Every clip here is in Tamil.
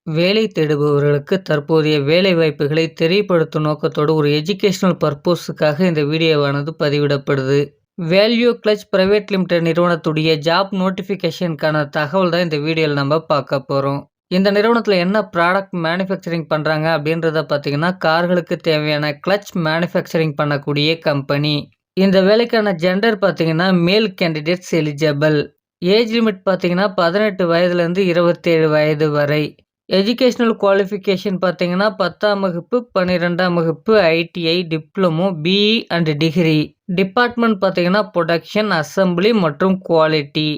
வேலை தேடுபவர்களுக்கு தற்போதைய வேலை வாய்ப்புகளை தெரியப்படுத்தும் நோக்கத்தோடு ஒரு எஜுகேஷனல் பர்பஸுக்காக இந்த வீடியோவானது பதிவிடப்படுது. வேல்யூ கிளட்ச் பிரைவேட் லிமிடெட் நிறுவனத்துடைய ஜாப் நோட்டிஃபிகேஷனுக்கான தகவல் தான் இந்த வீடியோவில் நம்ம பார்க்க போகிறோம். இந்த நிறுவனத்தில் என்ன ப்ராடக்ட் மேனுஃபேக்சரிங் பண்ணுறாங்க அப்படின்றத பார்த்தீங்கன்னா, கார்களுக்கு தேவையான கிளட்ச் மேனுஃபேக்சரிங் பண்ணக்கூடிய கம்பெனி. இந்த வேலைக்கான ஜெண்டர் பார்த்தீங்கன்னா மேல் கேண்டிடேட்ஸ் எலிஜிபிள். ஏஜ் லிமிட் பார்த்தீங்கன்னா 18 வயதுலேருந்து 27 வயது வரை. எஜுகேஷனல் குவாலிஃபிகேஷன் பார்த்தீங்கன்னா 10ஆம் வகுப்பு, 12ஆம் வகுப்பு, ITI, diploma, BE and degree. Department பார்த்தீங்கன்னா ப்ரொடக்ஷன், அசம்பிளி மற்றும் குவாலிட்டி.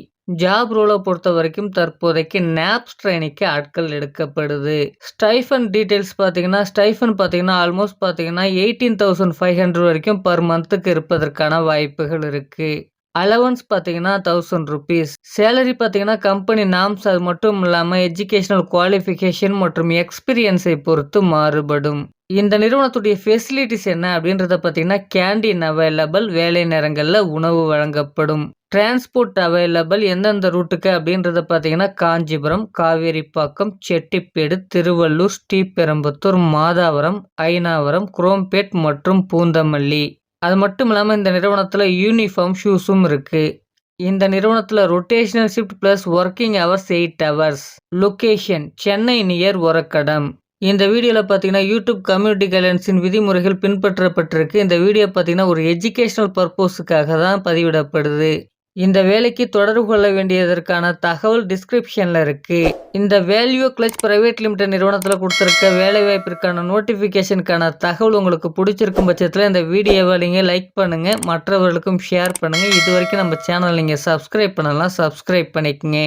ஜாப் ரோலை பொறுத்த வரைக்கும் தற்போதைக்கு நாப்ஸ் ட்ரைனிங்க்கு ஆட்கள் எடுக்கப்படுது. ஸ்டைஃபன் டீட்டெயில்ஸ் பார்த்தீங்கன்னா ஆல்மோஸ்ட் பார்த்தீங்கன்னா 18,500 வரைக்கும் பர் மந்த்துக்கு இருப்பதற்கான வாய்ப்புகள் இருக்கு. அலவன்ஸ் பார்த்தீங்கன்னா 1000 ருபீஸ். சேலரி பார்த்தீங்கன்னா கம்பெனி நாம்ஸ், அது மட்டும் இல்லாமல் எஜுகேஷனல் குவாலிஃபிகேஷன் மற்றும் எக்ஸ்பீரியன்ஸை பொறுத்து மாறுபடும். இந்த நிறுவனத்துடைய ஃபெசிலிட்டிஸ் என்ன அப்படின்றத பார்த்தீங்கன்னா, கேண்டீன் அவைலபிள், வேலை நேரங்களில் உணவு வழங்கப்படும். Transport available. எந்தெந்த ரூட்டுக்கு அப்படின்றத பார்த்தீங்கன்னா, காஞ்சிபுரம், காவேரிப்பாக்கம், செட்டிப்பேடு, திருவள்ளூர், ஸ்ரீபெரும்புத்தூர், மாதாவரம், ஐனாவரம், குரோம்பேட் மற்றும் பூந்தமல்லி. அது மட்டும் இல்லாமல் இந்த நிறுவனத்தில் யூனிஃபார்ம் ஷூஸும் இருக்குது. இந்த நிறுவனத்தில் rotational shift plus working hours 8 hours. Location Chennai near Oragadam. இந்த வீடியோவில் பார்த்தீங்கன்னா யூடியூப் கம்யூனிட்டி கைட்லைன்ஸின் விதிமுறைகள் பின்பற்றப்பட்டிருக்கு. இந்த வீடியோ பார்த்தீங்கன்னா ஒரு எஜுகேஷனல் பர்பஸுக்காக தான் பதிவிடப்படுது. இந்த வேலைக்கு தொடர்பு கொள்ள வேண்டியதற்கான தகவல் டிஸ்கிரிப்ஷனில் இருக்குது. இந்த வேல்யூ கிளட்ச் பிரைவேட் லிமிடெட் நிறுவனத்தில் கொடுத்துருக்க வேலைவாய்ப்பிற்கான நோட்டிஃபிகேஷனுக்கான தகவல் உங்களுக்கு பிடிச்சிருக்கும் பட்சத்தில் இந்த வீடியோவை நீங்கள் லைக் பண்ணுங்கள், மற்றவர்களுக்கும் ஷேர் பண்ணுங்கள். இது வரைக்கும் நம்ம சேனல் நீங்கள் சப்ஸ்கிரைப் பண்ணலாம், சப்ஸ்கிரைப் பண்ணிக்கங்க.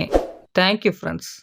Thank you friends.